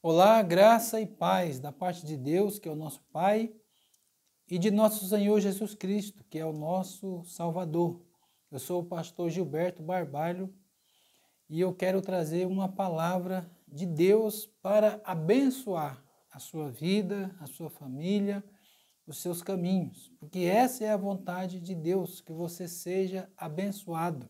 Olá, graça e paz da parte de Deus, que é o nosso Pai, e de nosso Senhor Jesus Cristo, que é o nosso Salvador. Eu sou o pastor Gilberto Barbalho e eu quero trazer uma palavra de Deus para abençoar a sua vida, a sua família, os seus caminhos, porque essa é a vontade de Deus, que você seja abençoado.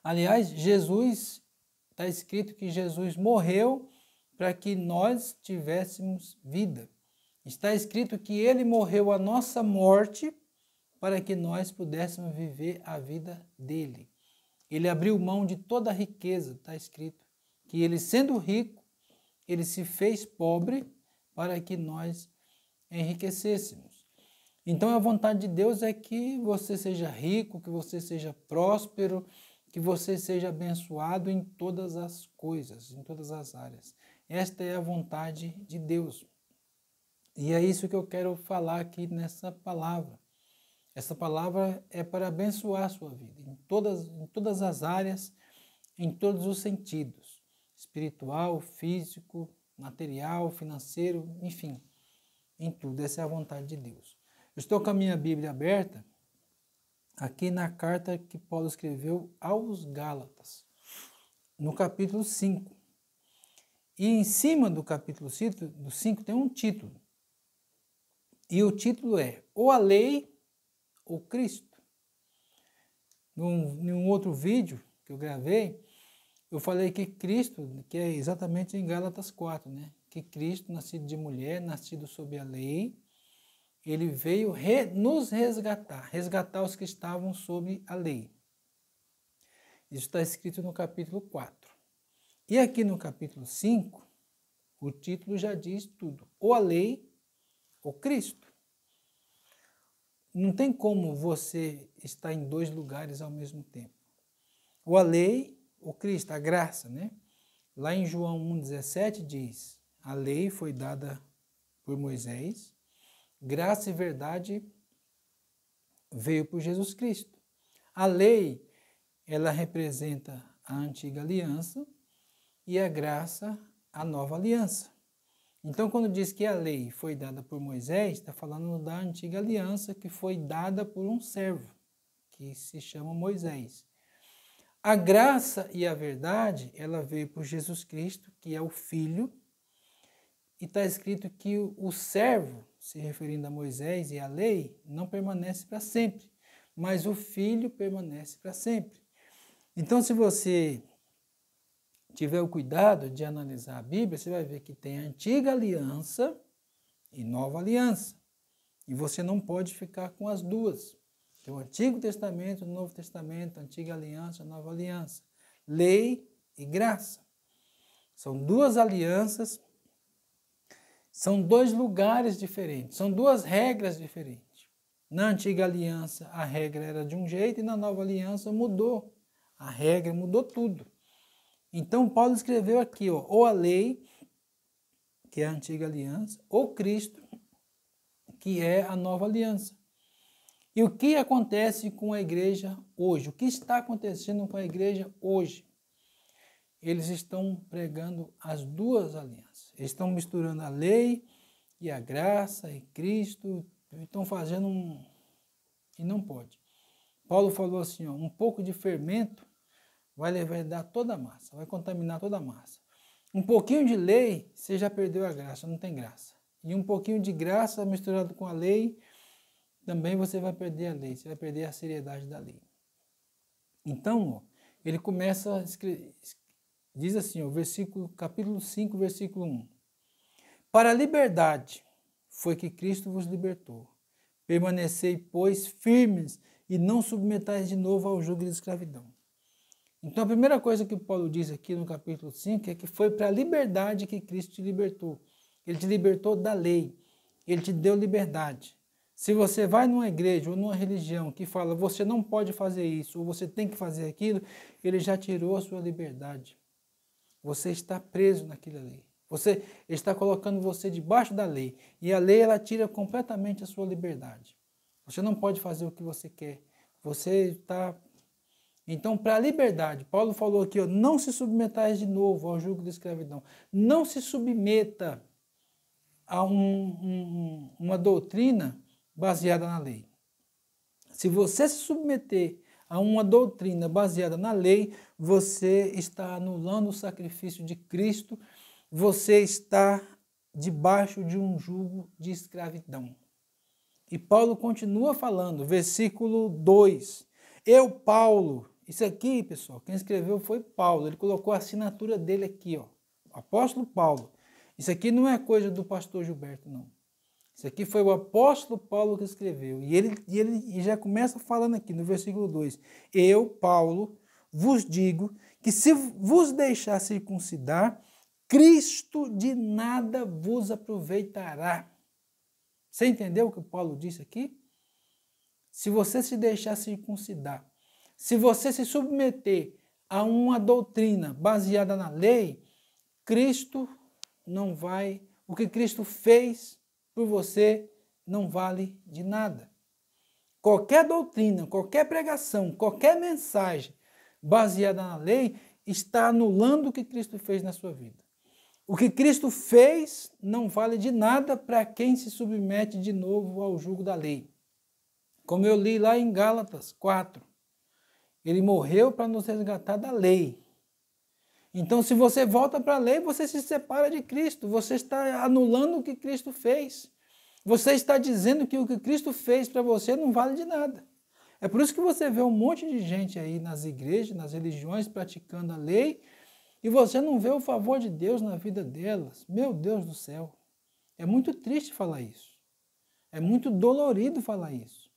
Aliás, está escrito que Jesus morreu para que nós tivéssemos vida. Está escrito que ele morreu a nossa morte para que nós pudéssemos viver a vida dele. Ele abriu mão de toda a riqueza, está escrito que ele, sendo rico, ele se fez pobre para que nós enriquecêssemos. Então a vontade de Deus é que você seja rico, que você seja próspero, que você seja abençoado em todas as coisas, em todas as áreas. Esta é a vontade de Deus. E é isso que eu quero falar aqui nessa palavra. Essa palavra é para abençoar a sua vida, em todas as áreas, em todos os sentidos. Espiritual, físico, material, financeiro, enfim, em tudo. Essa é a vontade de Deus. Eu estou com a minha Bíblia aberta aqui na carta que Paulo escreveu aos Gálatas, no capítulo 5. E em cima do capítulo 5 tem um título. E o título é ou a lei ou Cristo. Num outro vídeo que eu gravei, eu falei que Cristo, que é exatamente em Gálatas 4, né? Que Cristo, nascido de mulher, nascido sob a lei, ele veio nos resgatar os que estavam sob a lei. Isso está escrito no capítulo 4. E aqui no capítulo 5, o título já diz tudo. Ou a lei ou Cristo. Não tem como você estar em dois lugares ao mesmo tempo. Ou a lei ou Cristo, a graça, né? Lá em João 1,17 diz, a lei foi dada por Moisés, graça e verdade veio por Jesus Cristo. A lei, ela representa a antiga aliança e a graça, a nova aliança. Então, quando diz que a lei foi dada por Moisés, está falando da antiga aliança que foi dada por um servo, que se chama Moisés. A graça e a verdade, ela veio por Jesus Cristo, que é o Filho, e está escrito que o servo, se referindo a Moisés e a lei, não permanece para sempre, mas o Filho permanece para sempre. Então, se você tiver o cuidado de analisar a Bíblia, você vai ver que tem a antiga aliança e nova aliança. E você não pode ficar com as duas. Tem o Antigo Testamento, o Novo Testamento, a antiga aliança, a nova aliança. Lei e graça. São duas alianças, são dois lugares diferentes, são duas regras diferentes. Na antiga aliança, a regra era de um jeito e na nova aliança mudou. A regra mudou tudo. Então, Paulo escreveu aqui, ou a lei, que é a antiga aliança, ou Cristo, que é a nova aliança. E o que acontece com a igreja hoje? O que está acontecendo com a igreja hoje? Eles estão pregando as duas alianças. Eles estão misturando a lei e a graça e Cristo. Estão fazendo E não pode. Paulo falou assim, um pouco de fermento vai dar toda a massa, vai contaminar toda a massa. Um pouquinho de lei, você já perdeu a graça, não tem graça. E um pouquinho de graça misturado com a lei, também você vai perder a lei, você vai perder a seriedade da lei. Então, ele começa a escrever, diz assim, capítulo 5, versículo 1. Para a liberdade foi que Cristo vos libertou. Permanecei, pois, firmes e não submetais de novo ao jugo de escravidão. Então, a primeira coisa que Paulo diz aqui no capítulo 5 é que foi para a liberdade que Cristo te libertou. Ele te libertou da lei. Ele te deu liberdade. Se você vai numa igreja ou numa religião que fala você não pode fazer isso ou você tem que fazer aquilo, ele já tirou a sua liberdade. Você está preso naquela lei. Você está colocando você debaixo da lei. E a lei, ela tira completamente a sua liberdade. Você não pode fazer o que você quer. Você está Então, para a liberdade, Paulo falou aqui, ó, não se submetais de novo ao jugo da escravidão. Não se submeta a uma doutrina baseada na lei. Se você se submeter a uma doutrina baseada na lei, você está anulando o sacrifício de Cristo, você está debaixo de um jugo de escravidão. E Paulo continua falando, versículo 2. Eu, Paulo, isso aqui, pessoal, quem escreveu foi Paulo, ele colocou a assinatura dele aqui, ó, apóstolo Paulo. Isso aqui não é coisa do pastor Gilberto, não. Isso aqui foi o apóstolo Paulo que escreveu. E ele já começa falando aqui no versículo 2. Eu, Paulo, vos digo que se vos deixar circuncidar, Cristo de nada vos aproveitará. Você entendeu o que o Paulo disse aqui? Se você se deixar circuncidar, se você se submeter a uma doutrina baseada na lei, Cristo não vai... O que Cristo fez por você não vale de nada. Qualquer doutrina, qualquer pregação, qualquer mensagem baseada na lei está anulando o que Cristo fez na sua vida. O que Cristo fez não vale de nada para quem se submete de novo ao jugo da lei. Como eu li lá em Gálatas 4, ele morreu para nos resgatar da lei. Então, se você volta para a lei, você se separa de Cristo. Você está anulando o que Cristo fez. Você está dizendo que o que Cristo fez para você não vale de nada. É por isso que você vê um monte de gente aí nas igrejas, nas religiões, praticando a lei, e você não vê o favor de Deus na vida delas. Meu Deus do céu. É muito triste falar isso. É muito dolorido falar isso.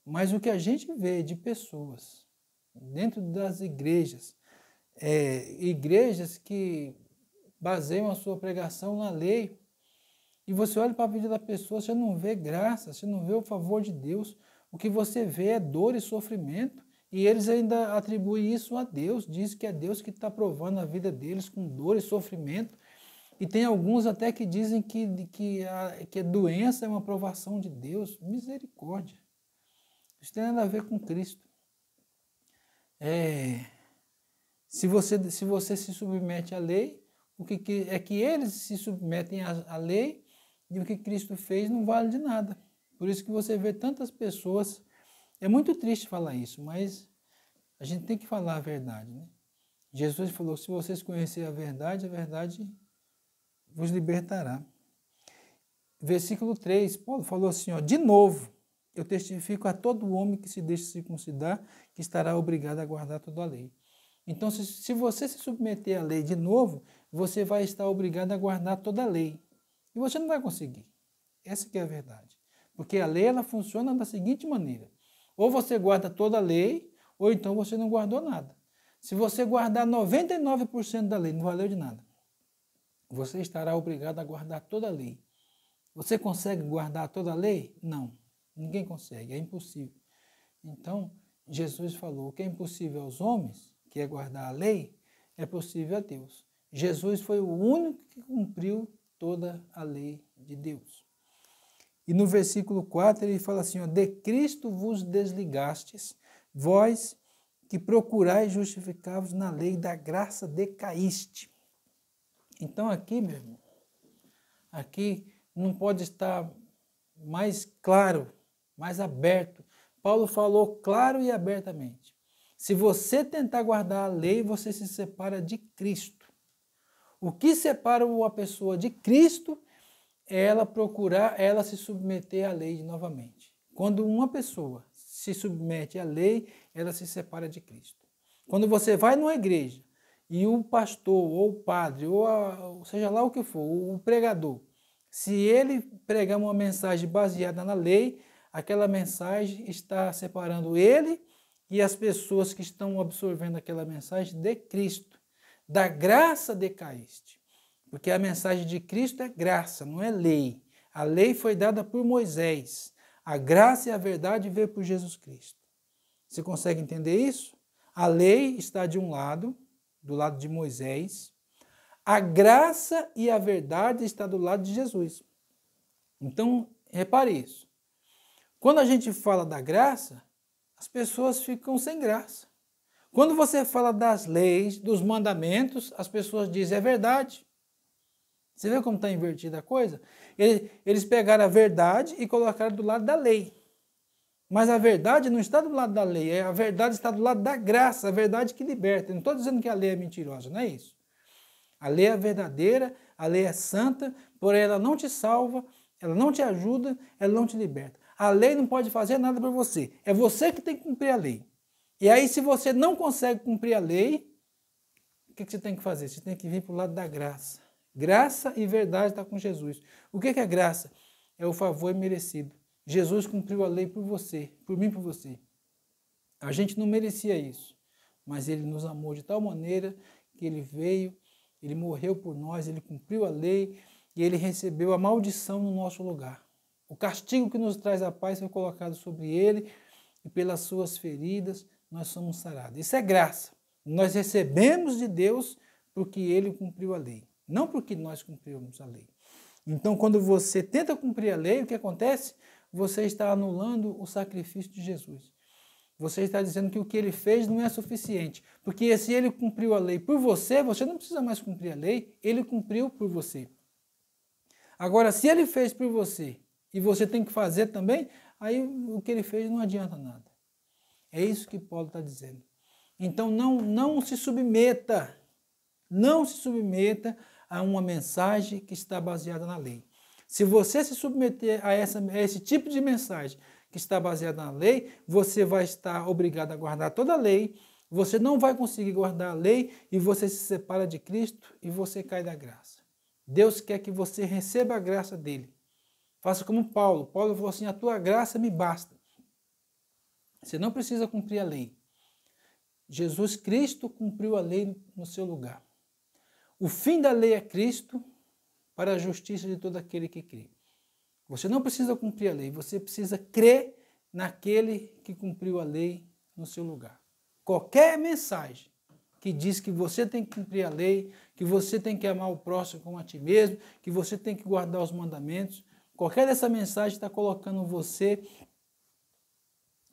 Mas o que a gente vê de pessoas dentro das igrejas, igrejas que baseiam a sua pregação na lei, e você olha para a vida da pessoa, você não vê graça, você não vê o favor de Deus, o que você vê é dor e sofrimento, e eles ainda atribuem isso a Deus, diz que é Deus que está provando a vida deles com dor e sofrimento, e tem alguns até que dizem que a doença é uma provação de Deus. Misericórdia. Isso tem nada a ver com Cristo. Se você se submete à lei, o que é que eles se submetem à lei, e o que Cristo fez não vale de nada. Por isso que você vê tantas pessoas... É muito triste falar isso, mas a gente tem que falar a verdade, né? Jesus falou, se vocês conhecerem a verdade vos libertará. Versículo 3, Paulo falou assim, ó, de novo, eu testifico a todo homem que se deixa circuncidar, que estará obrigado a guardar toda a lei. Então, se você se submeter à lei de novo, você vai estar obrigado a guardar toda a lei. E você não vai conseguir. Essa que é a verdade. Porque a lei, ela funciona da seguinte maneira. Ou você guarda toda a lei, ou então você não guardou nada. Se você guardar 99% da lei, não valeu de nada. Você estará obrigado a guardar toda a lei. Você consegue guardar toda a lei? Não. Ninguém consegue, é impossível. Então, Jesus falou, o que é impossível aos homens, que é guardar a lei, é possível a Deus. Jesus foi o único que cumpriu toda a lei de Deus. E no versículo 4 ele fala assim, ó, de Cristo vos desligastes, vós que procurais justificar-vos na lei da graça decaíste. Então aqui, meu irmão, aqui não pode estar mais claro, mais aberto. Paulo falou claro e abertamente. Se você tentar guardar a lei, você se separa de Cristo. O que separa uma pessoa de Cristo é ela se submeter à lei novamente. Quando uma pessoa se submete à lei, ela se separa de Cristo. Quando você vai numa igreja e o pastor, ou o padre, ou seja lá o que for, o pregador, se ele pregar uma mensagem baseada na lei, aquela mensagem está separando ele e as pessoas que estão absorvendo aquela mensagem de Cristo. Da graça decaíste. Porque a mensagem de Cristo é graça, não é lei. A lei foi dada por Moisés. A graça e a verdade veio por Jesus Cristo. Você consegue entender isso? A lei está de um lado, do lado de Moisés. A graça e a verdade está do lado de Jesus. Então, repare isso. Quando a gente fala da graça, as pessoas ficam sem graça. Quando você fala das leis, dos mandamentos, as pessoas dizem, é verdade. Você vê como está invertida a coisa? Eles pegaram a verdade e colocaram do lado da lei. Mas a verdade não está do lado da lei, a verdade está do lado da graça, a verdade que liberta. Eu não estou dizendo que a lei é mentirosa, não é isso. A lei é verdadeira, a lei é santa, porém ela não te salva, ela não te ajuda, ela não te liberta. A lei não pode fazer nada por você, é você que tem que cumprir a lei. E aí, se você não consegue cumprir a lei, o que você tem que fazer? Você tem que vir para o lado da graça. Graça e verdade está com Jesus. O que é graça? É o favor merecido. Jesus cumpriu a lei por você, por mim e por você. A gente não merecia isso, mas ele nos amou de tal maneira que ele veio, ele morreu por nós, ele cumpriu a lei e ele recebeu a maldição no nosso lugar. O castigo que nos traz a paz foi colocado sobre ele e pelas suas feridas nós somos sarados. Isso é graça. Nós recebemos de Deus porque ele cumpriu a lei, não porque nós cumprimos a lei. Então, quando você tenta cumprir a lei, o que acontece? Você está anulando o sacrifício de Jesus. Você está dizendo que o que ele fez não é suficiente. Porque se ele cumpriu a lei por você, você não precisa mais cumprir a lei, ele cumpriu por você. Agora, se ele fez por você e você tem que fazer também, aí o que ele fez não adianta nada. É isso que Paulo está dizendo. Então, não se submeta a uma mensagem que está baseada na lei. Se você se submeter a esse tipo de mensagem que está baseada na lei, você vai estar obrigado a guardar toda a lei, você não vai conseguir guardar a lei e você se separa de Cristo e você cai da graça. Deus quer que você receba a graça dele. Faça como Paulo. Paulo falou assim, a tua graça me basta. Você não precisa cumprir a lei. Jesus Cristo cumpriu a lei no seu lugar. O fim da lei é Cristo para a justiça de todo aquele que crê. Você não precisa cumprir a lei, você precisa crer naquele que cumpriu a lei no seu lugar. Qualquer mensagem que diz que você tem que cumprir a lei, que você tem que amar o próximo como a ti mesmo, que você tem que guardar os mandamentos, qualquer dessa mensagem está colocando você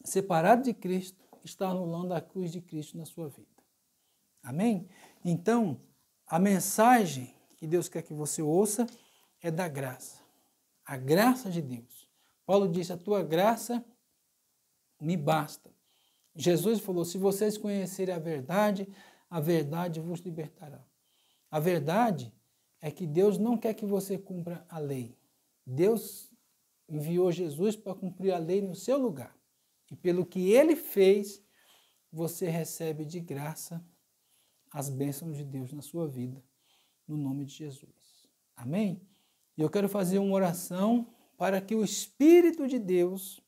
separado de Cristo, está anulando a cruz de Cristo na sua vida. Amém? Então, a mensagem que Deus quer que você ouça é da graça. A graça de Deus. Paulo disse, a tua graça me basta. Jesus falou, se vocês conhecerem a verdade vos libertará. A verdade é que Deus não quer que você cumpra a lei. Deus enviou Jesus para cumprir a lei no seu lugar. E pelo que ele fez, você recebe de graça as bênçãos de Deus na sua vida, no nome de Jesus. Amém? E eu quero fazer uma oração para que o Espírito de Deus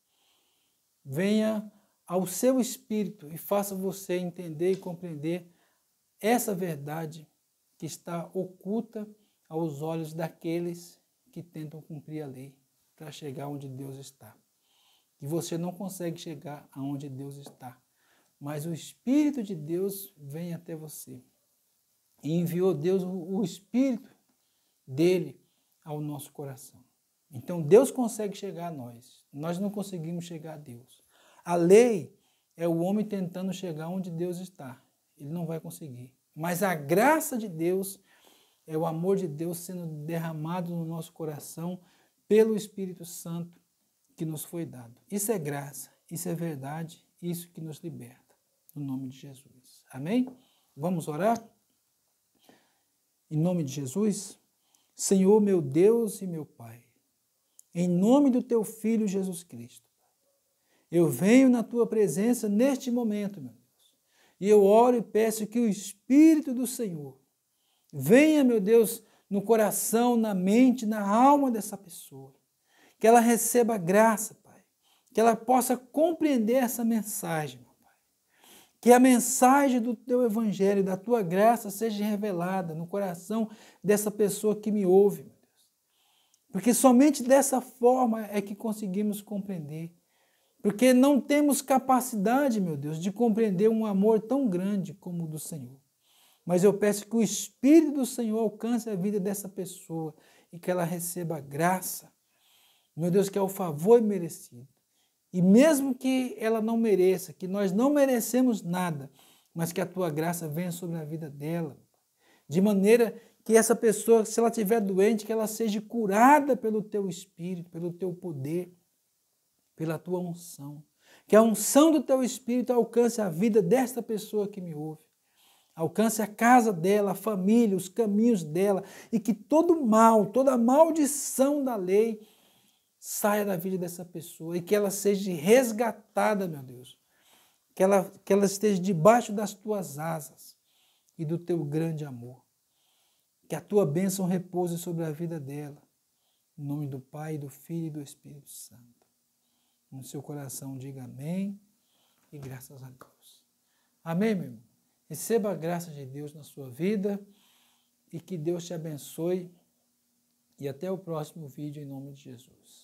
venha ao seu espírito e faça você entender e compreender essa verdade que está oculta aos olhos daqueles que tentam cumprir a lei para chegar onde Deus está. E você não consegue chegar aonde Deus está, mas o Espírito de Deus vem até você. E enviou Deus o Espírito dele ao nosso coração. Então Deus consegue chegar a nós não conseguimos chegar a Deus. A lei é o homem tentando chegar onde Deus está. Ele não vai conseguir. Mas a graça de Deus é o amor de Deus sendo derramado no nosso coração pelo Espírito Santo que nos foi dado. Isso é graça, isso é verdade, isso que nos liberta. No nome de Jesus. Amém? Vamos orar? Em nome de Jesus, Senhor meu Deus e meu Pai, em nome do Teu Filho Jesus Cristo, eu venho na Tua presença neste momento, meu Deus, e eu oro e peço que o Espírito do Senhor venha, meu Deus, no coração, na mente, na alma dessa pessoa, que ela receba graça, Pai, que ela possa compreender essa mensagem, meu Pai, que a mensagem do Teu Evangelho, da Tua graça seja revelada no coração dessa pessoa que me ouve, meu Deus, porque somente dessa forma é que conseguimos compreender, porque não temos capacidade, meu Deus, de compreender um amor tão grande como o do Senhor. Mas eu peço que o Espírito do Senhor alcance a vida dessa pessoa e que ela receba graça, meu Deus, que é o favor merecido. E mesmo que ela não mereça, que nós não merecemos nada, mas que a tua graça venha sobre a vida dela, de maneira que essa pessoa, se ela estiver doente, que ela seja curada pelo teu Espírito, pelo teu poder, pela tua unção. Que a unção do teu Espírito alcance a vida desta pessoa que me ouve. Alcance a casa dela, a família, os caminhos dela, e que todo mal, toda maldição da lei saia da vida dessa pessoa e que ela seja resgatada, meu Deus. Que ela esteja debaixo das tuas asas e do teu grande amor. Que a tua bênção repouse sobre a vida dela. Em nome do Pai, do Filho e do Espírito Santo. No seu coração diga amém e graças a Deus. Amém, meu irmão? Receba a graça de Deus na sua vida e que Deus te abençoe. E até o próximo vídeo em nome de Jesus.